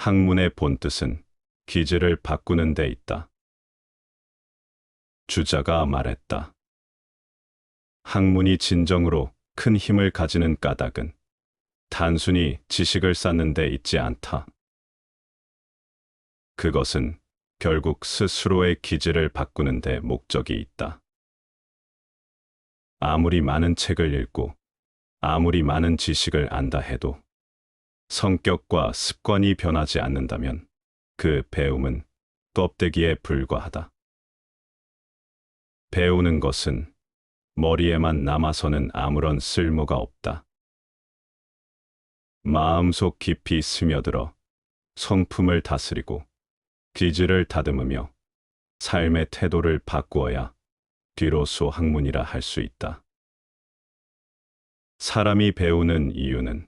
학문의 본뜻은 기질을 바꾸는 데 있다. 주자가 말했다. 학문이 진정으로 큰 힘을 가지는 까닭은 단순히 지식을 쌓는 데 있지 않다. 그것은 결국 스스로의 기질을 바꾸는 데 목적이 있다. 아무리 많은 책을 읽고 아무리 많은 지식을 안다 해도 성격과 습관이 변하지 않는다면 그 배움은 껍데기에 불과하다. 배우는 것은 머리에만 남아서는 아무런 쓸모가 없다. 마음속 깊이 스며들어 성품을 다스리고 기질을 다듬으며 삶의 태도를 바꾸어야 비로소 학문이라 할 수 있다. 사람이 배우는 이유는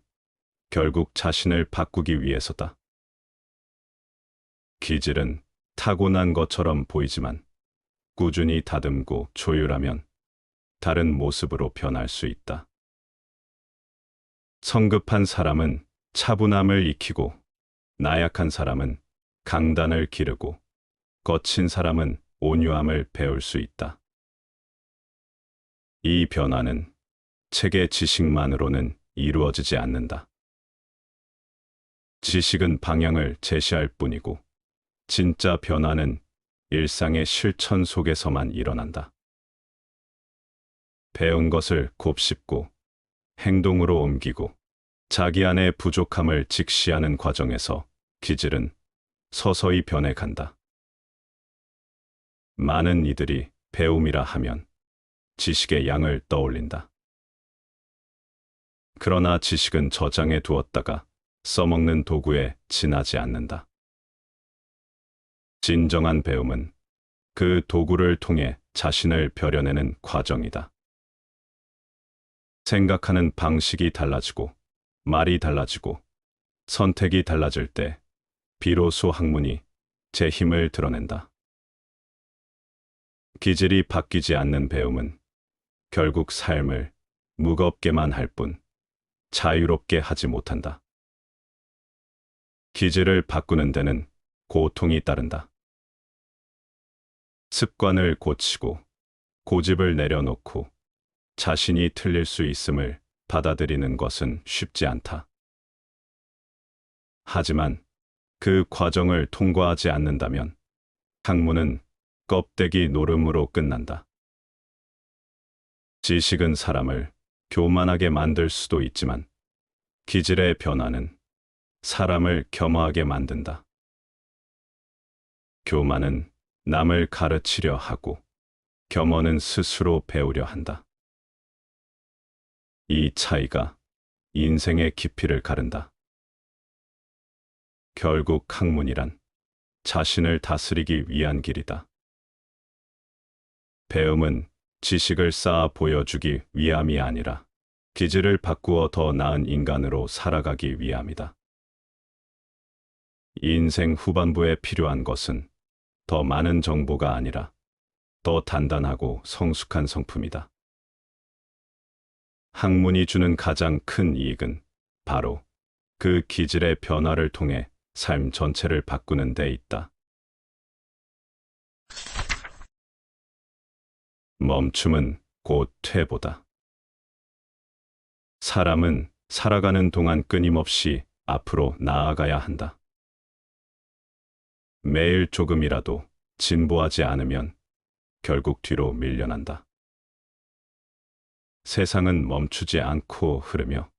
결국 자신을 바꾸기 위해서다. 기질은 타고난 것처럼 보이지만 꾸준히 다듬고 조율하면 다른 모습으로 변할 수 있다. 성급한 사람은 차분함을 익히고 나약한 사람은 강단을 기르고 거친 사람은 온유함을 배울 수 있다. 이 변화는 책의 지식만으로는 이루어지지 않는다. 지식은 방향을 제시할 뿐이고 진짜 변화는 일상의 실천 속에서만 일어난다. 배운 것을 곱씹고 행동으로 옮기고 자기 안의 부족함을 직시하는 과정에서 기질은 서서히 변해간다. 많은 이들이 배움이라 하면 지식의 양을 떠올린다. 그러나 지식은 저장해 두었다가 써먹는 도구에 지나지 않는다. 진정한 배움은 그 도구를 통해 자신을 벼려내는 과정이다. 생각하는 방식이 달라지고 말이 달라지고 선택이 달라질 때 비로소 학문이 제 힘을 드러낸다. 기질이 바뀌지 않는 배움은 결국 삶을 무겁게만 할 뿐 자유롭게 하지 못한다. 기질을 바꾸는 데는 고통이 따른다. 습관을 고치고 고집을 내려놓고 자신이 틀릴 수 있음을 받아들이는 것은 쉽지 않다. 하지만 그 과정을 통과하지 않는다면 학문은 껍데기 노름으로 끝난다. 지식은 사람을 교만하게 만들 수도 있지만 기질의 변화는 사람을 겸허하게 만든다. 교만은 남을 가르치려 하고 겸허는 스스로 배우려 한다. 이 차이가 인생의 깊이를 가른다. 결국 학문이란 자신을 다스리기 위한 길이다. 배움은 지식을 쌓아 보여주기 위함이 아니라 기질을 바꾸어 더 나은 인간으로 살아가기 위함이다. 인생 후반부에 필요한 것은 더 많은 정보가 아니라 더 단단하고 성숙한 성품이다. 학문이 주는 가장 큰 이익은 바로 그 기질의 변화를 통해 삶 전체를 바꾸는 데 있다. 멈춤은 곧 퇴보다. 사람은 살아가는 동안 끊임없이 앞으로 나아가야 한다. 매일 조금이라도 진보하지 않으면 결국 뒤로 밀려난다. 세상은 멈추지 않고 흐르며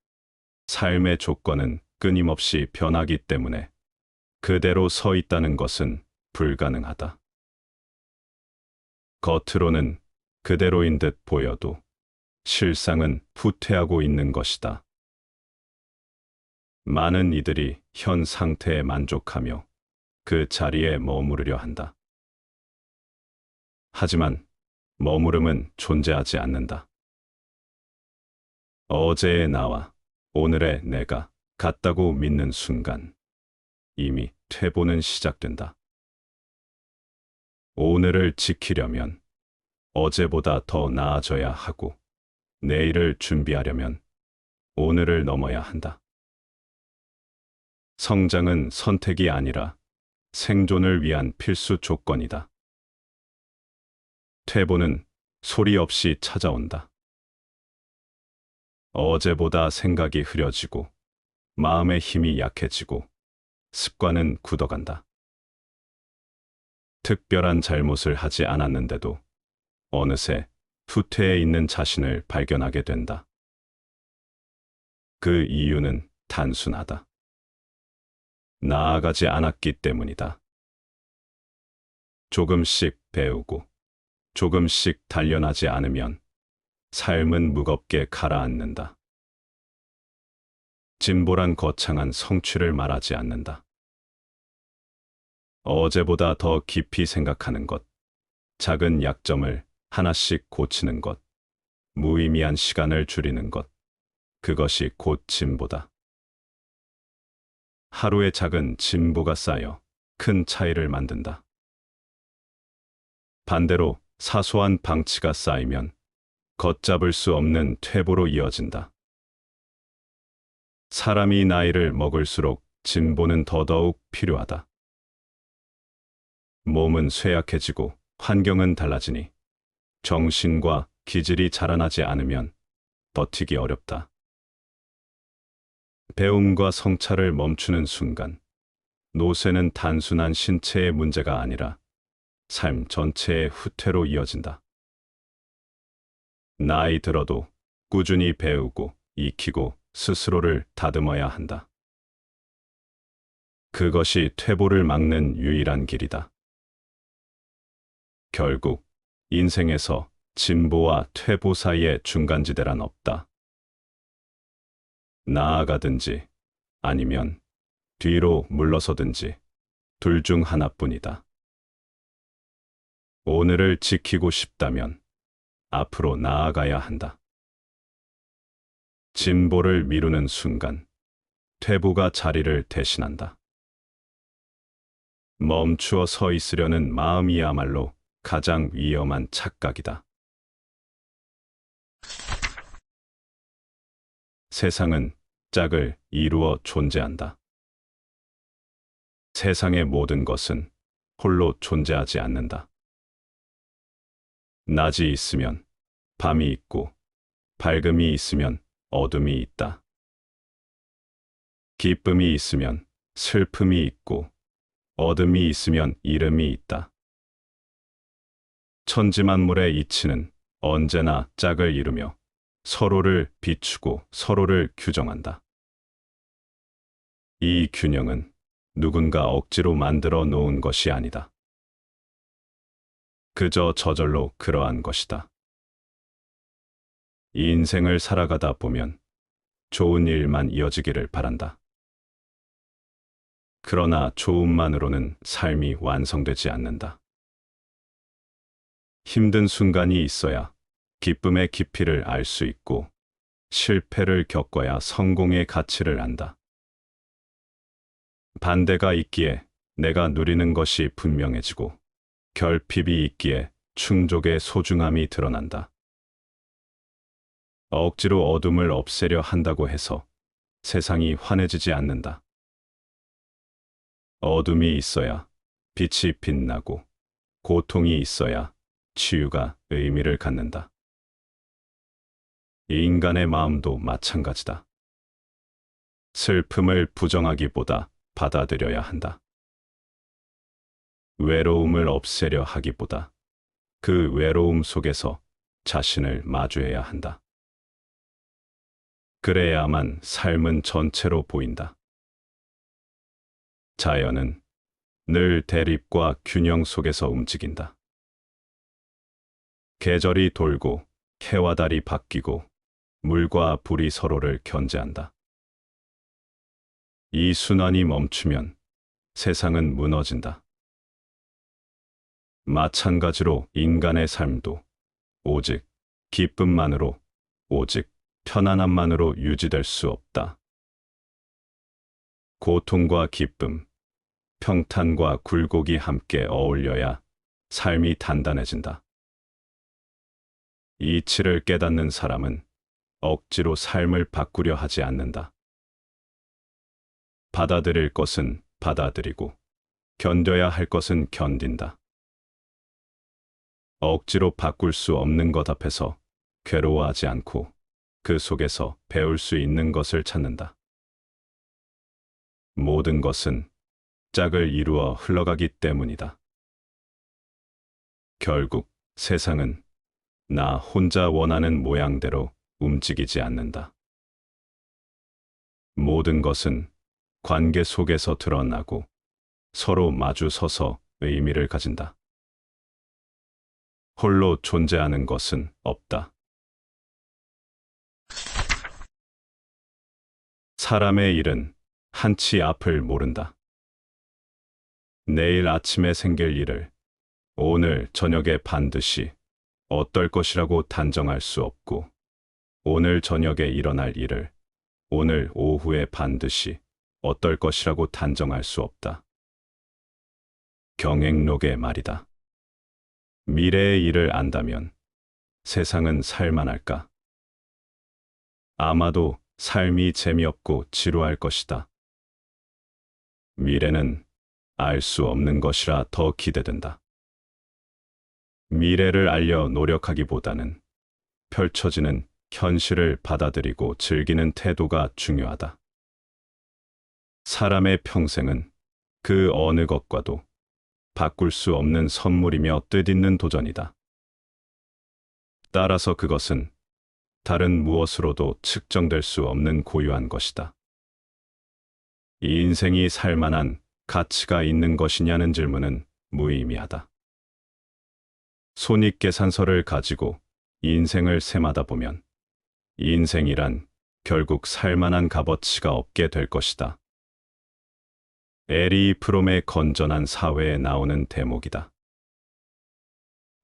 삶의 조건은 끊임없이 변하기 때문에 그대로 서 있다는 것은 불가능하다. 겉으로는 그대로인 듯 보여도 실상은 후퇴하고 있는 것이다. 많은 이들이 현 상태에 만족하며 그 자리에 머무르려 한다. 하지만 머무름은 존재하지 않는다. 어제의 나와 오늘의 내가 같다고 믿는 순간 이미 퇴보는 시작된다. 오늘을 지키려면 어제보다 더 나아져야 하고 내일을 준비하려면 오늘을 넘어야 한다. 성장은 선택이 아니라 생존을 위한 필수 조건이다. 퇴보는 소리 없이 찾아온다. 어제보다 생각이 흐려지고 마음의 힘이 약해지고 습관은 굳어간다. 특별한 잘못을 하지 않았는데도 어느새 후퇴해 있는 자신을 발견하게 된다. 그 이유는 단순하다. 나아가지 않았기 때문이다. 조금씩 배우고 조금씩 단련하지 않으면 삶은 무겁게 가라앉는다. 진보란 거창한 성취를 말하지 않는다. 어제보다 더 깊이 생각하는 것, 작은 약점을 하나씩 고치는 것, 무의미한 시간을 줄이는 것, 그것이 곧 진보다. 하루의 작은 진보가 쌓여 큰 차이를 만든다. 반대로 사소한 방치가 쌓이면 걷잡을 수 없는 퇴보로 이어진다. 사람이 나이를 먹을수록 진보는 더더욱 필요하다. 몸은 쇠약해지고 환경은 달라지니 정신과 기질이 자라나지 않으면 버티기 어렵다. 배움과 성찰을 멈추는 순간 노쇠는 단순한 신체의 문제가 아니라 삶 전체의 후퇴로 이어진다. 나이 들어도 꾸준히 배우고 익히고 스스로를 다듬어야 한다. 그것이 퇴보를 막는 유일한 길이다. 결국 인생에서 진보와 퇴보 사이의 중간지대란 없다. 나아가든지 아니면 뒤로 물러서든지 둘 중 하나뿐이다. 오늘을 지키고 싶다면 앞으로 나아가야 한다. 진보를 미루는 순간 퇴보가 자리를 대신한다. 멈추어 서 있으려는 마음이야말로 가장 위험한 착각이다. 세상은 짝을 이루어 존재한다. 세상의 모든 것은 홀로 존재하지 않는다. 낮이 있으면 밤이 있고, 밝음이 있으면 어둠이 있다. 기쁨이 있으면 슬픔이 있고, 어둠이 있으면 이름이 있다. 천지만물의 이치는 언제나 짝을 이루며 서로를 비추고 서로를 규정한다. 이 균형은 누군가 억지로 만들어 놓은 것이 아니다. 그저 저절로 그러한 것이다. 인생을 살아가다 보면 좋은 일만 이어지기를 바란다. 그러나 좋음만으로는 삶이 완성되지 않는다. 힘든 순간이 있어야 기쁨의 깊이를 알 수 있고 실패를 겪어야 성공의 가치를 안다. 반대가 있기에 내가 누리는 것이 분명해지고 결핍이 있기에 충족의 소중함이 드러난다. 억지로 어둠을 없애려 한다고 해서 세상이 환해지지 않는다. 어둠이 있어야 빛이 빛나고 고통이 있어야 치유가 의미를 갖는다. 인간의 마음도 마찬가지다. 슬픔을 부정하기보다 받아들여야 한다. 외로움을 없애려 하기보다 그 외로움 속에서 자신을 마주해야 한다. 그래야만 삶은 전체로 보인다. 자연은 늘 대립과 균형 속에서 움직인다. 계절이 돌고 해와 달이 바뀌고 물과 불이 서로를 견제한다. 이 순환이 멈추면 세상은 무너진다. 마찬가지로 인간의 삶도 오직 기쁨만으로, 오직 편안함만으로 유지될 수 없다. 고통과 기쁨, 평탄과 굴곡이 함께 어울려야 삶이 단단해진다. 이치를 깨닫는 사람은 억지로 삶을 바꾸려 하지 않는다. 받아들일 것은 받아들이고 견뎌야 할 것은 견딘다. 억지로 바꿀 수 없는 것 앞에서 괴로워하지 않고 그 속에서 배울 수 있는 것을 찾는다. 모든 것은 짝을 이루어 흘러가기 때문이다. 결국 세상은 나 혼자 원하는 모양대로 움직이지 않는다. 모든 것은 관계 속에서 드러나고 서로 마주 서서 의미를 가진다. 홀로 존재하는 것은 없다. 사람의 일은 한치 앞을 모른다. 내일 아침에 생길 일을 오늘 저녁에 반드시 어떨 것이라고 단정할 수 없고, 오늘 저녁에 일어날 일을 오늘 오후에 반드시 어떨 것이라고 단정할 수 없다. 경행록의 말이다. 미래의 일을 안다면 세상은 살만할까? 아마도 삶이 재미없고 지루할 것이다. 미래는 알 수 없는 것이라 더 기대된다. 미래를 알려 노력하기보다는 펼쳐지는 현실을 받아들이고 즐기는 태도가 중요하다. 사람의 평생은 그 어느 것과도 바꿀 수 없는 선물이며 뜻있는 도전이다. 따라서 그것은 다른 무엇으로도 측정될 수 없는 고유한 것이다. 이 인생이 살만한 가치가 있는 것이냐는 질문은 무의미하다. 손익계산서를 가지고 인생을 셈하다 보면 인생이란 결국 살만한 값어치가 없게 될 것이다. 에리 프롬의 건전한 사회에 나오는 대목이다.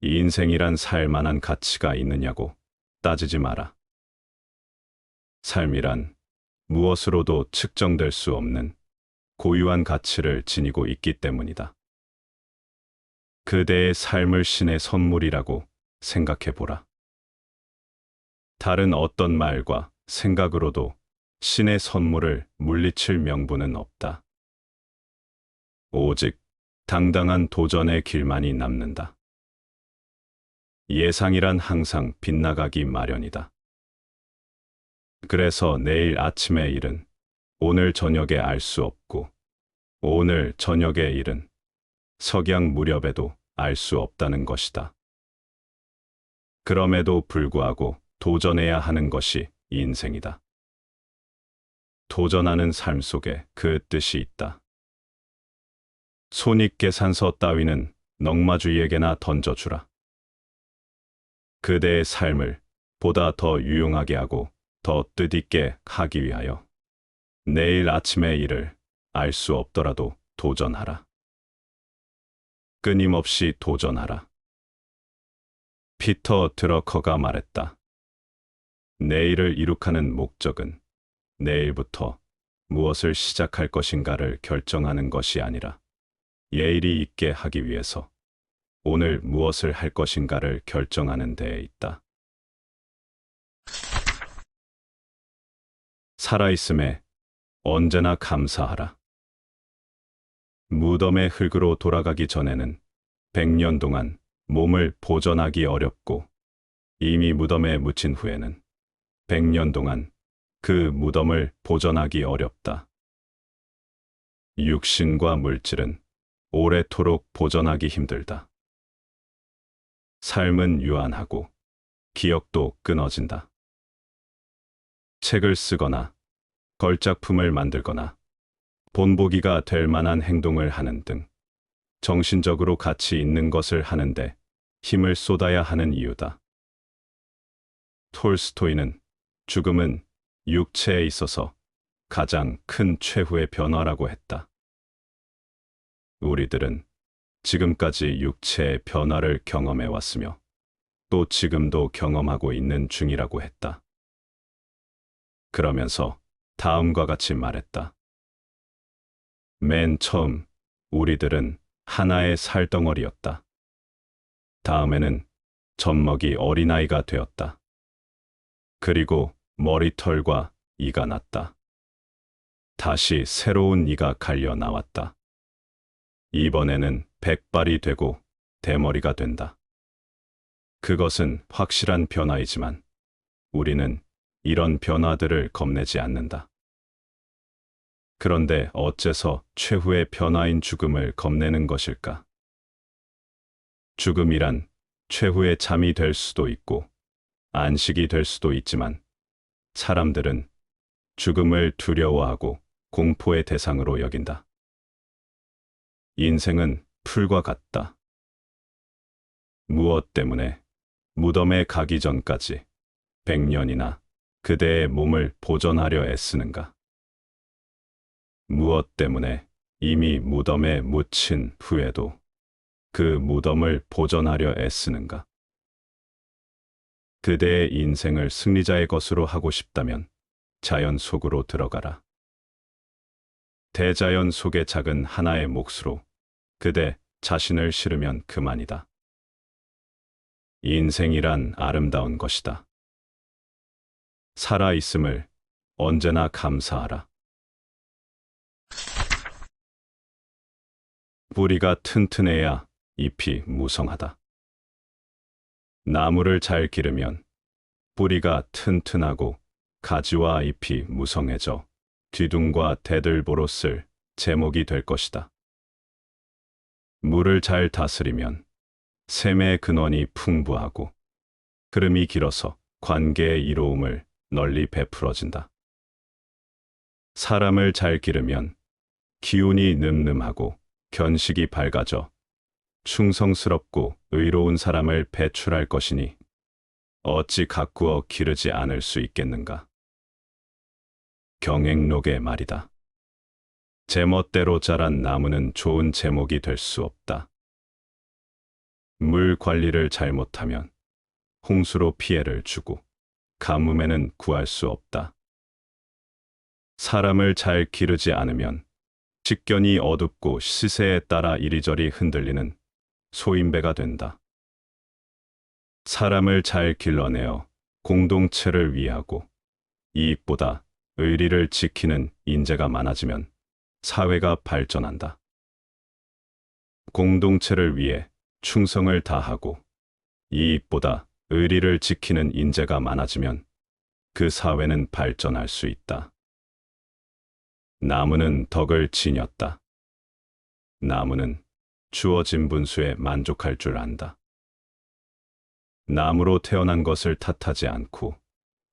인생이란 살만한 가치가 있느냐고 따지지 마라. 삶이란 무엇으로도 측정될 수 없는 고유한 가치를 지니고 있기 때문이다. 그대의 삶을 신의 선물이라고 생각해 보라. 다른 어떤 말과 생각으로도 신의 선물을 물리칠 명분은 없다. 오직 당당한 도전의 길만이 남는다. 예상이란 항상 빗나가기 마련이다. 그래서 내일 아침의 일은 오늘 저녁에 알 수 없고, 오늘 저녁의 일은 석양 무렵에도 알 수 없다는 것이다. 그럼에도 불구하고 도전해야 하는 것이 인생이다. 도전하는 삶 속에 그 뜻이 있다. 손익계산서 따위는 넉마주의에게나 던져주라. 그대의 삶을 보다 더 유용하게 하고 더 뜻있게 하기 위하여 내일 아침의 일을 알 수 없더라도 도전하라. 끊임없이 도전하라. 피터 드러커가 말했다. 내일을 이룩하는 목적은 내일부터 무엇을 시작할 것인가를 결정하는 것이 아니라 예의리 있게 하기 위해서 오늘 무엇을 할 것인가를 결정하는 데에 있다. 살아있음에 언제나 감사하라. 무덤의 흙으로 돌아가기 전에는 100년 동안 몸을 보존하기 어렵고, 이미 무덤에 묻힌 후에는 100년 동안 그 무덤을 보존하기 어렵다. 육신과 물질은 오래도록 보존하기 힘들다. 삶은 유한하고 기억도 끊어진다. 책을 쓰거나 걸작품을 만들거나 본보기가 될 만한 행동을 하는 등 정신적으로 가치 있는 것을 하는데 힘을 쏟아야 하는 이유다. 톨스토이는 죽음은 육체에 있어서 가장 큰 최후의 변화라고 했다. 우리들은 지금까지 육체의 변화를 경험해 왔으며 또 지금도 경험하고 있는 중이라고 했다. 그러면서 다음과 같이 말했다. 맨 처음 우리들은 하나의 살덩어리였다. 다음에는 젖먹이 어린아이가 되었다. 그리고 머리털과 이가 났다. 다시 새로운 이가 갈려 나왔다. 이번에는 백발이 되고 대머리가 된다. 그것은 확실한 변화이지만 우리는 이런 변화들을 겁내지 않는다. 그런데 어째서 최후의 변화인 죽음을 겁내는 것일까? 죽음이란 최후의 잠이 될 수도 있고 안식이 될 수도 있지만 사람들은 죽음을 두려워하고 공포의 대상으로 여긴다. 인생은 풀과 같다. 무엇 때문에 무덤에 가기 전까지 100년이나 그대의 몸을 보존하려 애쓰는가? 무엇 때문에 이미 무덤에 묻힌 후에도 그 무덤을 보존하려 애쓰는가? 그대의 인생을 승리자의 것으로 하고 싶다면 자연 속으로 들어가라. 대자연 속의 작은 하나의 몫으로 그대 자신을 실으면 그만이다. 인생이란 아름다운 것이다. 살아있음을 언제나 감사하라. 뿌리가 튼튼해야 잎이 무성하다. 나무를 잘 기르면 뿌리가 튼튼하고 가지와 잎이 무성해져 뒤둥과 대들보로 쓸 제목이 될 것이다. 물을 잘 다스리면 샘의 근원이 풍부하고 흐름이 길어서 관계의 이로움을 널리 베풀어진다. 사람을 잘 기르면 기운이 늠름하고 견식이 밝아져 충성스럽고 의로운 사람을 배출할 것이니 어찌 가꾸어 기르지 않을 수 있겠는가? 경행록의 말이다. 제멋대로 자란 나무는 좋은 제목이 될 수 없다. 물 관리를 잘못하면 홍수로 피해를 주고 가뭄에는 구할 수 없다. 사람을 잘 기르지 않으면 직견이 어둡고 시세에 따라 이리저리 흔들리는 소인배가 된다. 사람을 잘 길러내어 공동체를 위하고 이익보다 의리를 지키는 인재가 많아지면 사회가 발전한다. 공동체를 위해 충성을 다하고 이익보다 의리를 지키는 인재가 많아지면 그 사회는 발전할 수 있다. 나무는 덕을 지녔다. 나무는 주어진 분수에 만족할 줄 안다. 나무로 태어난 것을 탓하지 않고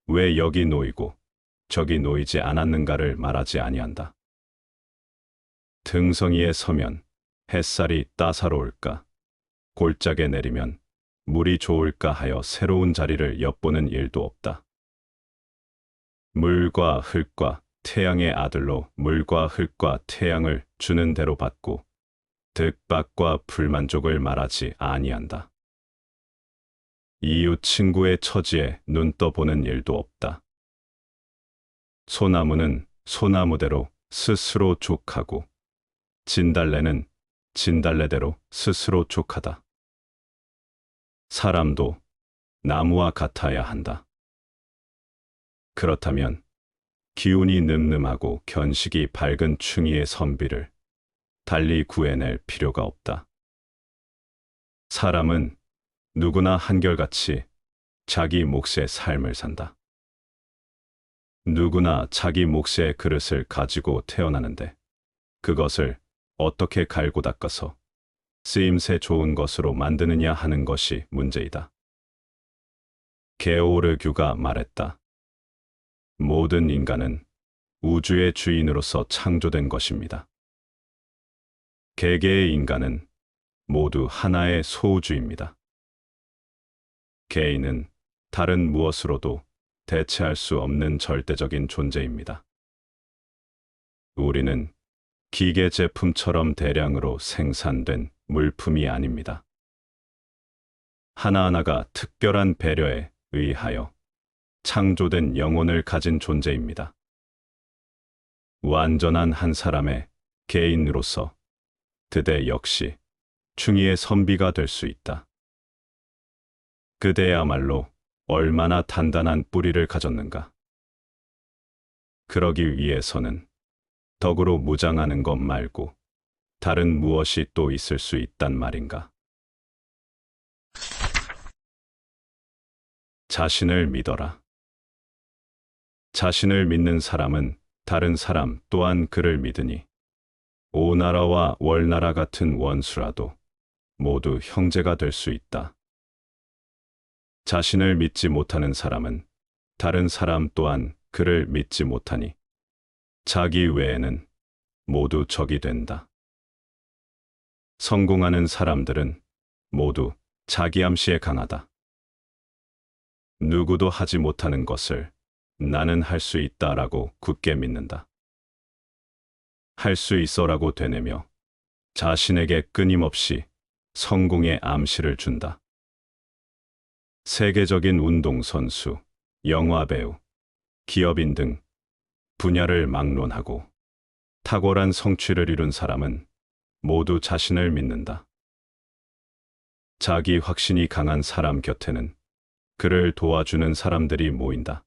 왜 여기 놓이고 저기 놓이지 않았는가를 말하지 아니한다. 등성이에 서면 햇살이 따사로울까, 골짜기에 내리면 물이 좋을까 하여 새로운 자리를 엿보는 일도 없다. 물과 흙과 태양의 아들로 물과 흙과 태양을 주는 대로 받고 득박과 불만족을 말하지 아니한다. 이웃 친구의 처지에 눈 떠보는 일도 없다. 소나무는 소나무대로 스스로 족하고 진달래는 진달래대로 스스로 족하다. 사람도 나무와 같아야 한다. 그렇다면 기운이 늠름하고 견식이 밝은 충이의 선비를 달리 구해낼 필요가 없다. 사람은 누구나 한결같이 자기 몫의 삶을 산다. 누구나 자기 몫의 그릇을 가지고 태어나는데 그것을 어떻게 갈고 닦아서 쓰임새 좋은 것으로 만드느냐 하는 것이 문제이다. 게오르규가 말했다. 모든 인간은 우주의 주인으로서 창조된 것입니다. 개개의 인간은 모두 하나의 소우주입니다. 개인은 다른 무엇으로도 대체할 수 없는 절대적인 존재입니다. 우리는 기계 제품처럼 대량으로 생산된 물품이 아닙니다. 하나하나가 특별한 배려에 의하여 창조된 영혼을 가진 존재입니다. 완전한 한 사람의 개인으로서 그대 역시 충의의 선비가 될 수 있다. 그대야말로 얼마나 단단한 뿌리를 가졌는가. 그러기 위해서는 덕으로 무장하는 것 말고 다른 무엇이 또 있을 수 있단 말인가? 자신을 믿어라. 자신을 믿는 사람은 다른 사람 또한 그를 믿으니 오나라와 월나라 같은 원수라도 모두 형제가 될 수 있다. 자신을 믿지 못하는 사람은 다른 사람 또한 그를 믿지 못하니 자기 외에는 모두 적이 된다. 성공하는 사람들은 모두 자기 암시에 강하다. 누구도 하지 못하는 것을 나는 할 수 있다라고 굳게 믿는다. 할 수 있어라고 되뇌며 자신에게 끊임없이 성공의 암시를 준다. 세계적인 운동선수, 영화배우, 기업인 등 분야를 막론하고 탁월한 성취를 이룬 사람은 모두 자신을 믿는다. 자기 확신이 강한 사람 곁에는 그를 도와주는 사람들이 모인다.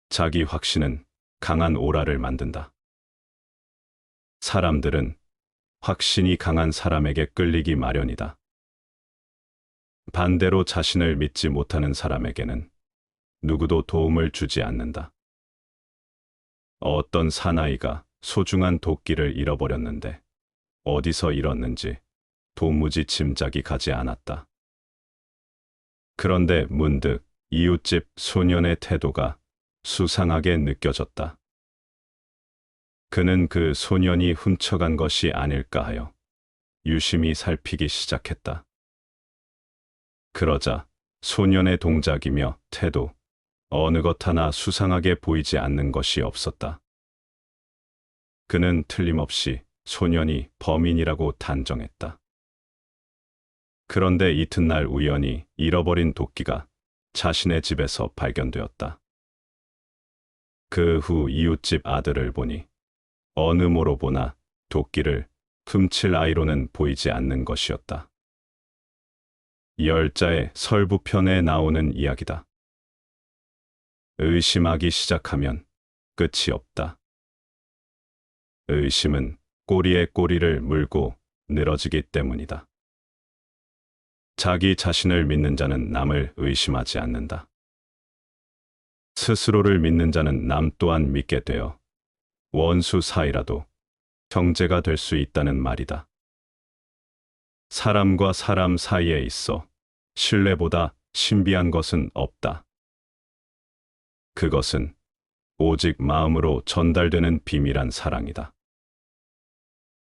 자기 확신은 강한 오라를 만든다. 사람들은 확신이 강한 사람에게 끌리기 마련이다. 반대로 자신을 믿지 못하는 사람에게는 누구도 도움을 주지 않는다. 어떤 사나이가 소중한 도끼를 잃어버렸는데 어디서 잃었는지 도무지 짐작이 가지 않았다. 그런데 문득 이웃집 소년의 태도가 수상하게 느껴졌다. 그는 그 소년이 훔쳐간 것이 아닐까 하여 유심히 살피기 시작했다. 그러자 소년의 동작이며 태도, 어느 것 하나 수상하게 보이지 않는 것이 없었다. 그는 틀림없이 소년이 범인이라고 단정했다. 그런데 이튿날 우연히 잃어버린 도끼가 자신의 집에서 발견되었다. 그 후 이웃집 아들을 보니 어느 모로 보나 도끼를 훔칠 아이로는 보이지 않는 것이었다. 열자의 설부편에 나오는 이야기다. 의심하기 시작하면 끝이 없다. 의심은 꼬리에 꼬리를 물고 늘어지기 때문이다. 자기 자신을 믿는 자는 남을 의심하지 않는다. 스스로를 믿는 자는 남 또한 믿게 되어 원수 사이라도 형제가 될 수 있다는 말이다. 사람과 사람 사이에 있어 신뢰보다 신비한 것은 없다. 그것은 오직 마음으로 전달되는 비밀한 사랑이다.